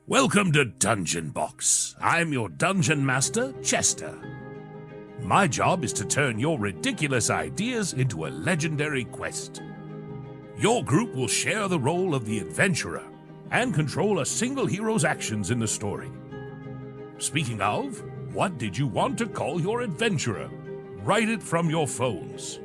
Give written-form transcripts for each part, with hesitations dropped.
Welcome to Dungeon Box. I'm your dungeon master, Chester. My job is to turn your ridiculous ideas into a legendary quest. Your group will share the role of the adventurer and control a single hero's actions in the story. Speaking of, what did you want to call your adventurer? Write it from your phones.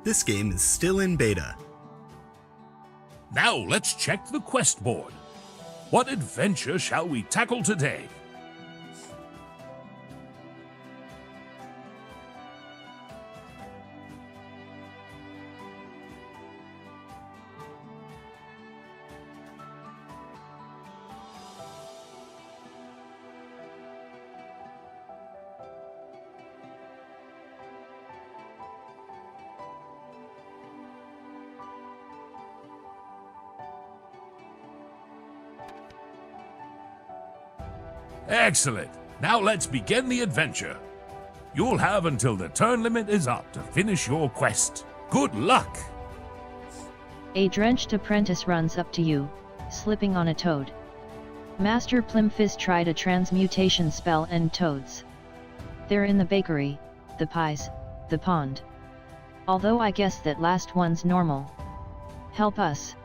This game is still in beta. Now let's check the quest board. What adventure shall we tackle today? Excellent. Now let's begin the adventure. You'll have until the turn limit is up to finish your quest. Good luck! A drenched apprentice runs up to you, slipping on a toad. Master Plimphis tried a transmutation spell and toads. They're in the bakery, the pies, the pond. Although I guess that last one's normal. Help us.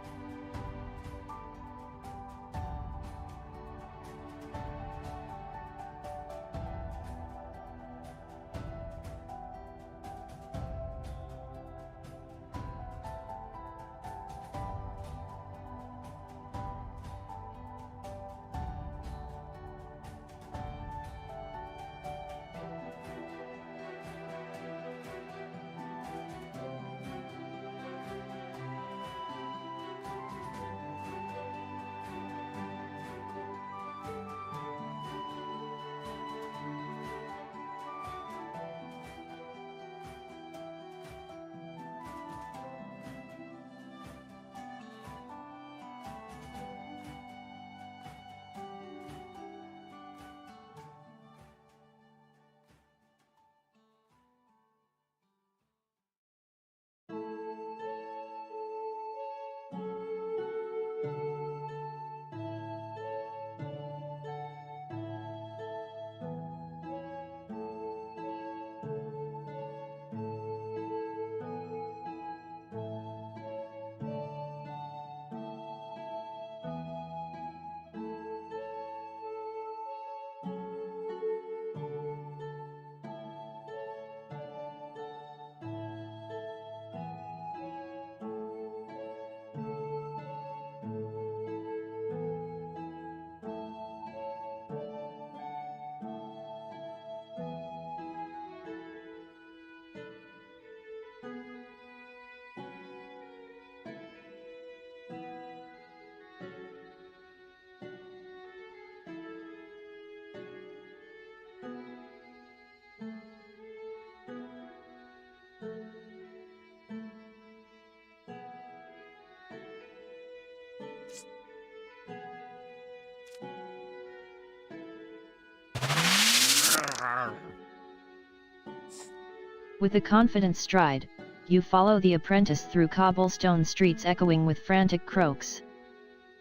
With a confident stride, you follow the apprentice through cobblestone streets echoing with frantic croaks.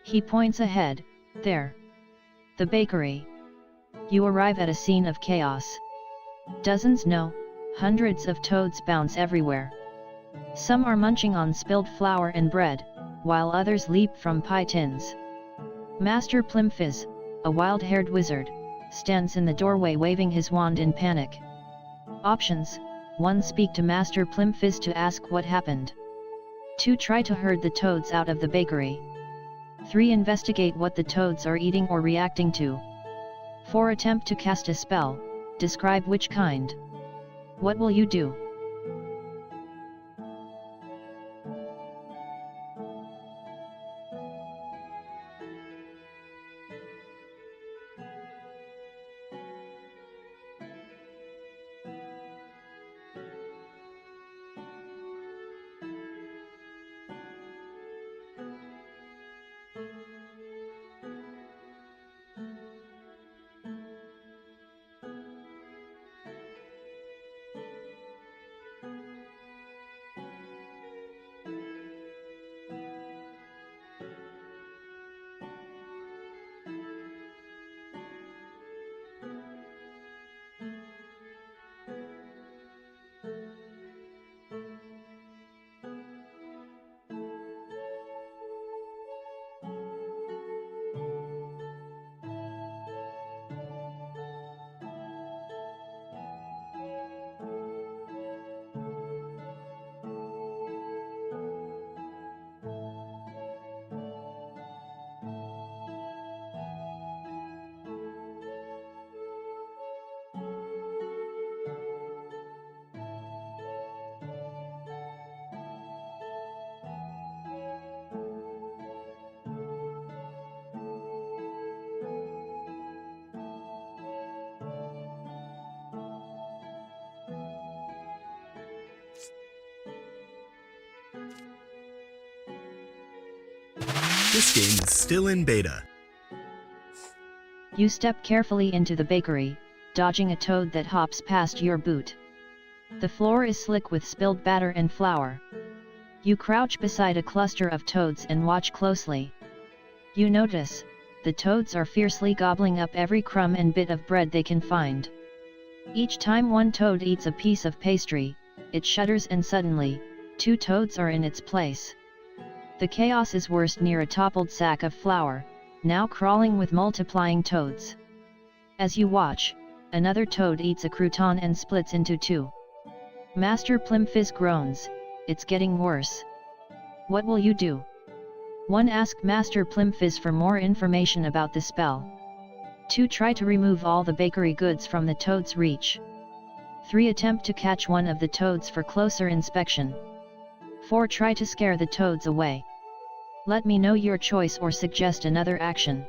He points ahead, there. The bakery. You arrive at a scene of chaos. Dozens, no, hundreds of toads bounce everywhere. Some are munching on spilled flour and bread, while others leap from pie tins. Master Plimfizz, a wild-haired wizard, stands in the doorway waving his wand in panic. Options: 1. Speak to Master Plimfizz to ask what happened. 2. Try to herd the toads out of the bakery. 3. Investigate what the toads are eating or reacting to. 4. Attempt to cast a spell, describe which kind. What will you do? This game is still in beta. You step carefully into the bakery, dodging a toad that hops past your boot. The floor is slick with spilled batter and flour. You crouch beside a cluster of toads and watch closely. You notice, the toads are fiercely gobbling up every crumb and bit of bread they can find. Each time one toad eats a piece of pastry, it shudders and suddenly, 2 toads are in its place. The chaos is worst near a toppled sack of flour, now crawling with multiplying toads. As you watch, another toad eats a crouton and splits into 2. Master Plimfizz groans, "It's getting worse. What will you do?" 1. Ask Master Plimfizz for more information about the spell. 2. Try to remove all the bakery goods from the toad's reach. 3. Attempt to catch one of the toads for closer inspection. 4. Try to scare the toads away. Let me know your choice or suggest another action.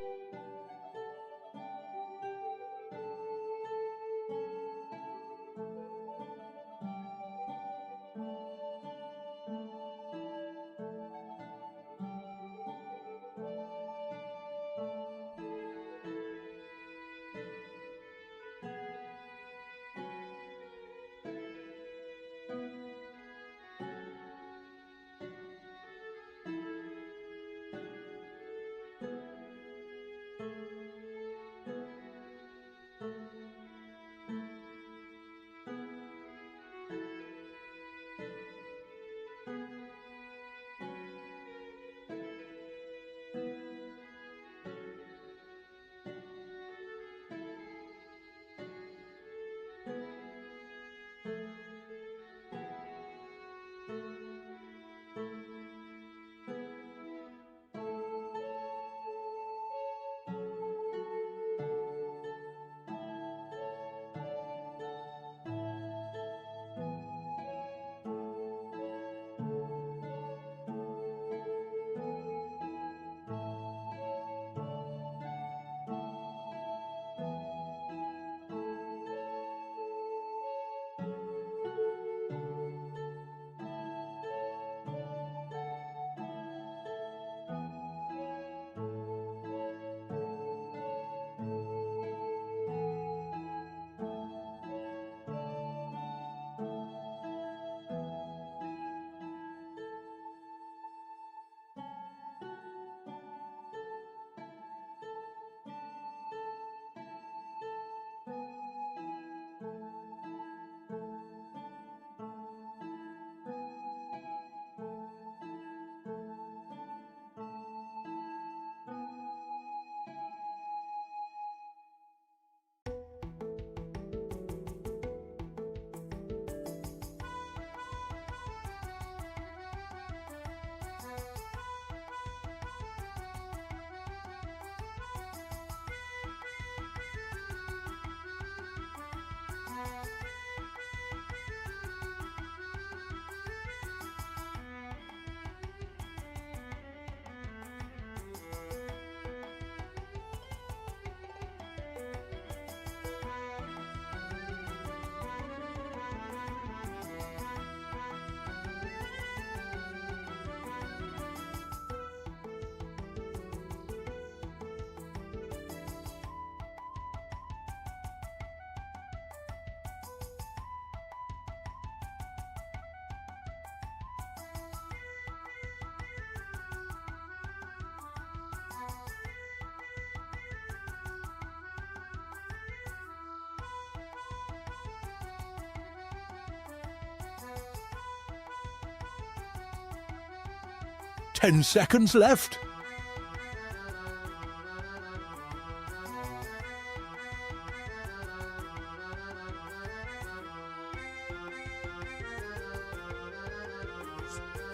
10 seconds left.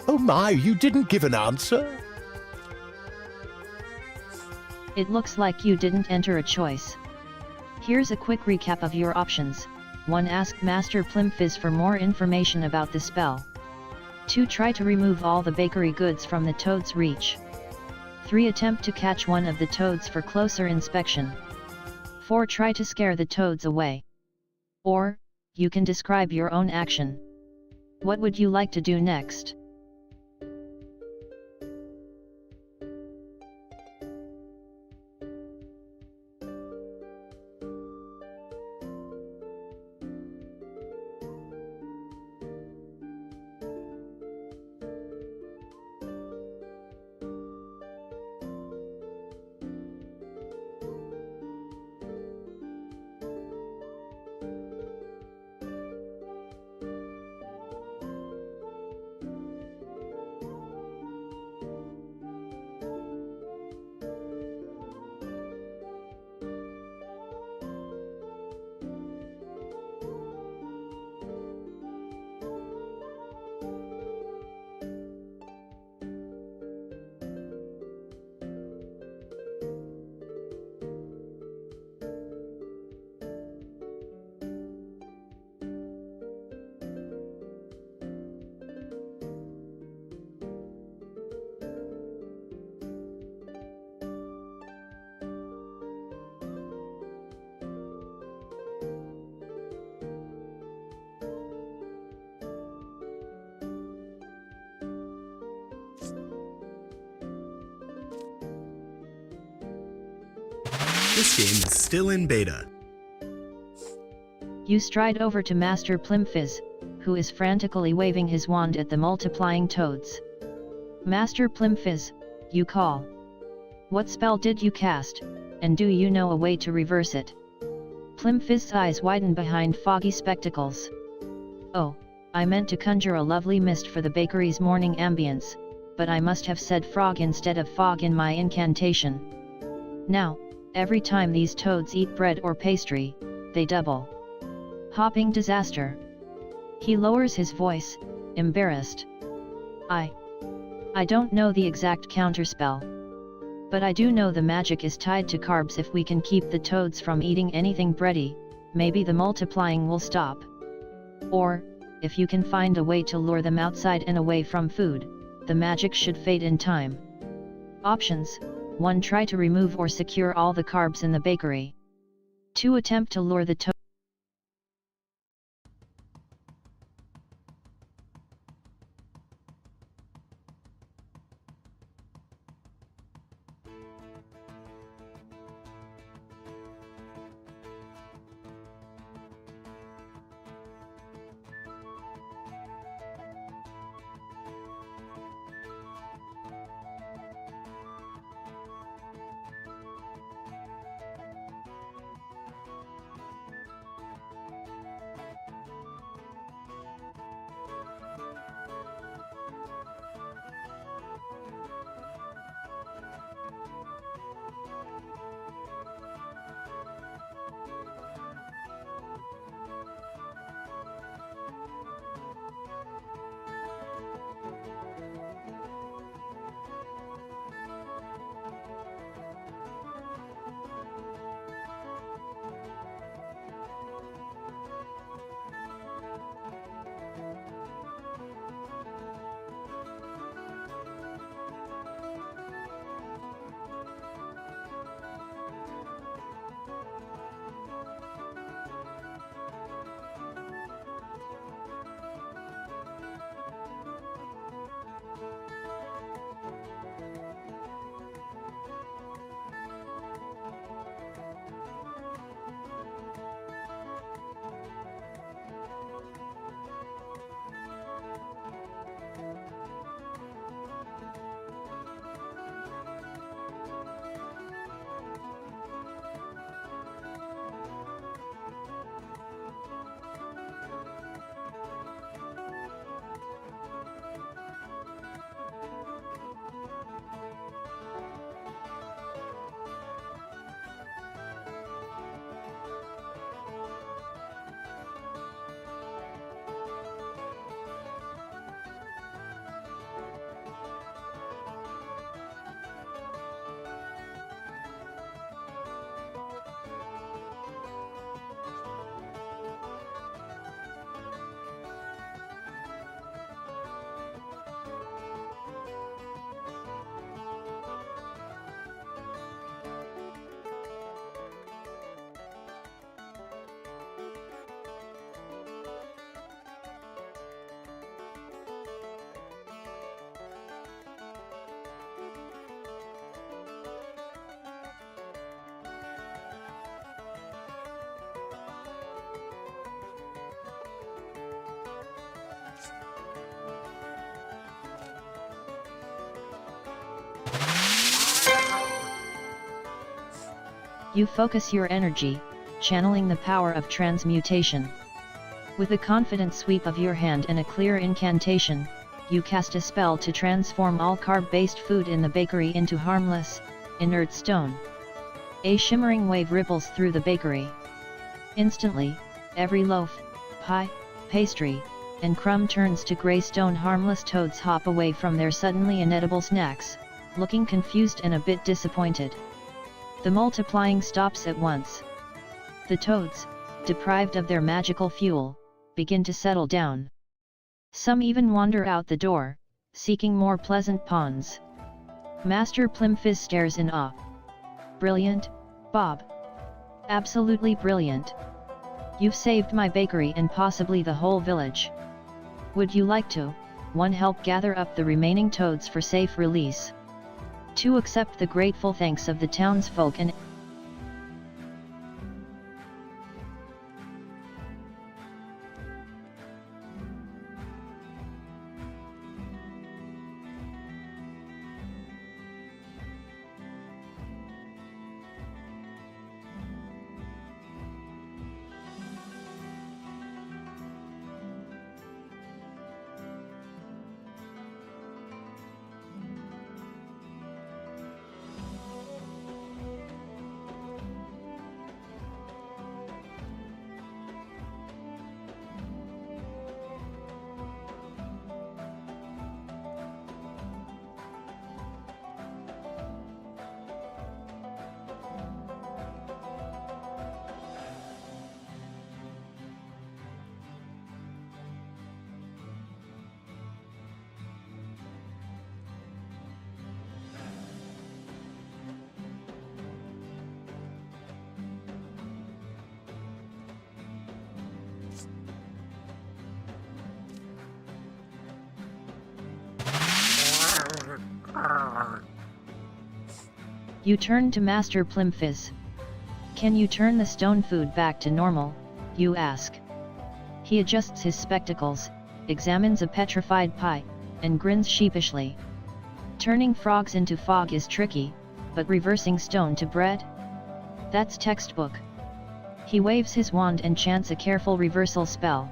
Oh my, you didn't give an answer? It looks like you didn't enter a choice. Here's a quick recap of your options. 1. Ask Master Plimfizz for more information about the spell. 2. Try to remove all the bakery goods from the toad's reach. 3. Attempt to catch one of the toads for closer inspection. 4. Try to scare the toads away. Or, you can describe your own action. What would you like to do next? This game is still in beta. You stride over to Master Plimfizz, who is frantically waving his wand at the multiplying toads. Master Plimfizz, you call. What spell did you cast, and do you know a way to reverse it? Plimfizz's eyes widen behind foggy spectacles. Oh, I meant to conjure a lovely mist for the bakery's morning ambience, but I must have said frog instead of fog in my incantation. Now, every time these toads eat bread or pastry, they double. Hopping disaster. He lowers his voice, embarrassed. I don't know the exact counterspell. But I do know the magic is tied to carbs. If we can keep the toads from eating anything bready, maybe the multiplying will stop. Or, if you can find a way to lure them outside and away from food, the magic should fade in time. Options: 1. Try to remove or secure all the carbs in the bakery. 2. Attempt to lure the toad. You focus your energy, channeling the power of transmutation. With a confident sweep of your hand and a clear incantation, you cast a spell to transform all carb-based food in the bakery into harmless, inert stone. A shimmering wave ripples through the bakery. Instantly, every loaf, pie, pastry, and crumb turns to grey stone. Harmless toads hop away from their suddenly inedible snacks, looking confused and a bit disappointed. The multiplying stops at once. The toads, deprived of their magical fuel, begin to settle down. Some even wander out the door, seeking more pleasant ponds. Master Plimfizz stares in awe. Brilliant, Bob. Absolutely brilliant. You've saved my bakery and possibly the whole village. Would you like to, 1. Help gather up the remaining toads for safe release. 2. Accept the grateful thanks of the townsfolk and you turn to Master Plimfizz. Can you turn the stone food back to normal, you ask. He adjusts his spectacles, examines a petrified pie, and grins sheepishly. Turning frogs into fog is tricky, but reversing stone to bread? That's textbook. He waves his wand and chants a careful reversal spell.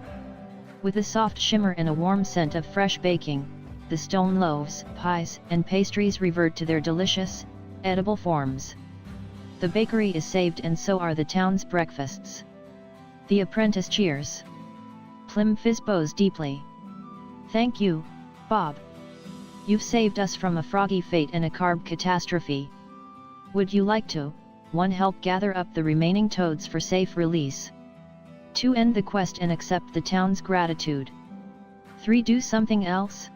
With a soft shimmer and a warm scent of fresh baking, the stone loaves, pies, and pastries revert to their delicious, edible forms. The bakery is saved and so are the town's breakfasts. The apprentice cheers. Plimfizz bows deeply. Thank you, Bob. You've saved us from a froggy fate and a carb catastrophe. Would you like to, 1. Help gather up the remaining toads for safe release. 2. End the quest and accept the town's gratitude. 3. Do something else?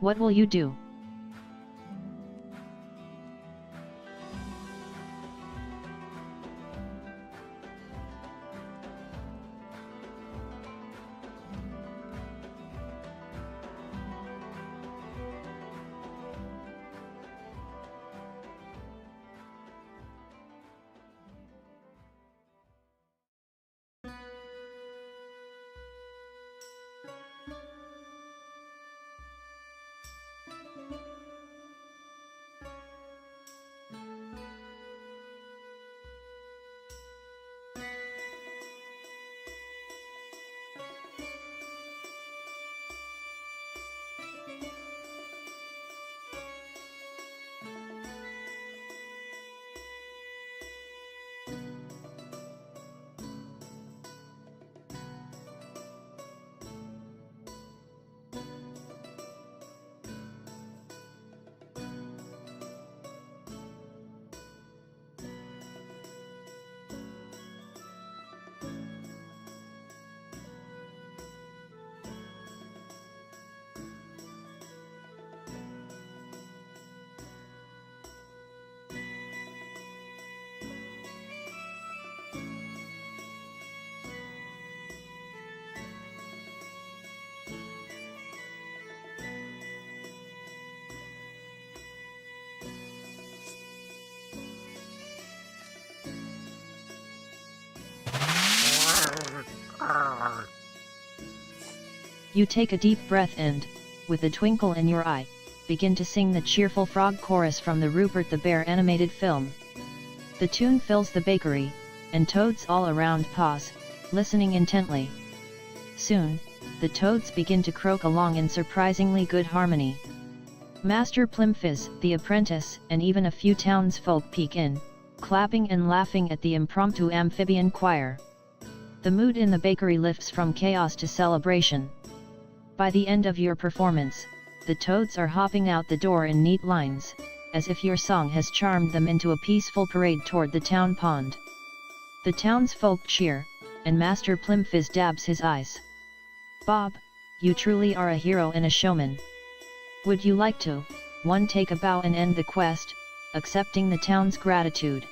What will you do? You take a deep breath and, with a twinkle in your eye, begin to sing the cheerful frog chorus from the Rupert the Bear animated film. The tune fills the bakery, and toads all around pause, listening intently. Soon, the toads begin to croak along in surprisingly good harmony. Master Plimfizz, the apprentice, and even a few townsfolk peek in, clapping and laughing at the impromptu amphibian choir. The mood in the bakery lifts from chaos to celebration. By the end of your performance, the toads are hopping out the door in neat lines, as if your song has charmed them into a peaceful parade toward the town pond. The townsfolk cheer, and Master Plimfizz dabs his eyes. Bob, you truly are a hero and a showman. Would you like to, 1. Take a bow and end the quest, accepting the town's gratitude?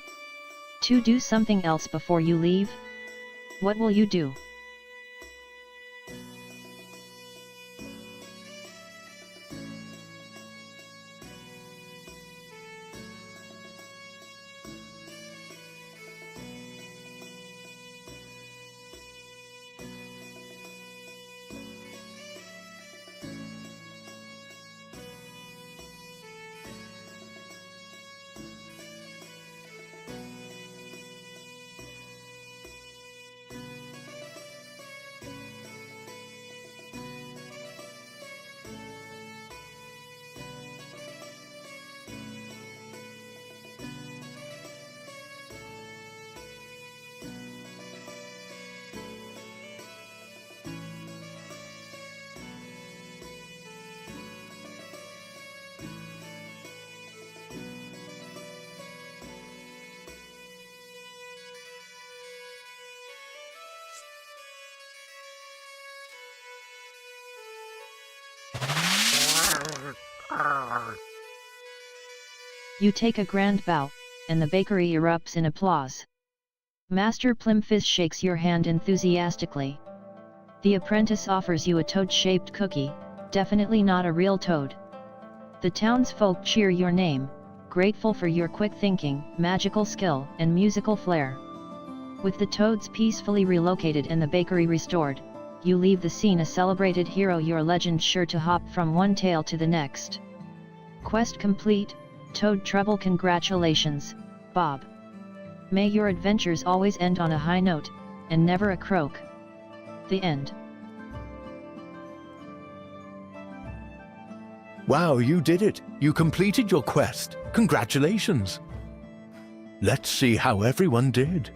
2. Do something else before you leave? What will you do? You take a grand bow, and the bakery erupts in applause. Master Plimfizz shakes your hand enthusiastically. The apprentice offers you a toad-shaped cookie, definitely not a real toad. The townsfolk cheer your name, grateful for your quick thinking, magical skill, and musical flair. With the toads peacefully relocated and the bakery restored, you leave the scene a celebrated hero, your legend sure to hop from one tale to the next. Quest complete, Toad Trouble. Congratulations, Bob. May your adventures always end on a high note, and never a croak. The end. Wow, you did it! You completed your quest! Congratulations! Let's see how everyone did.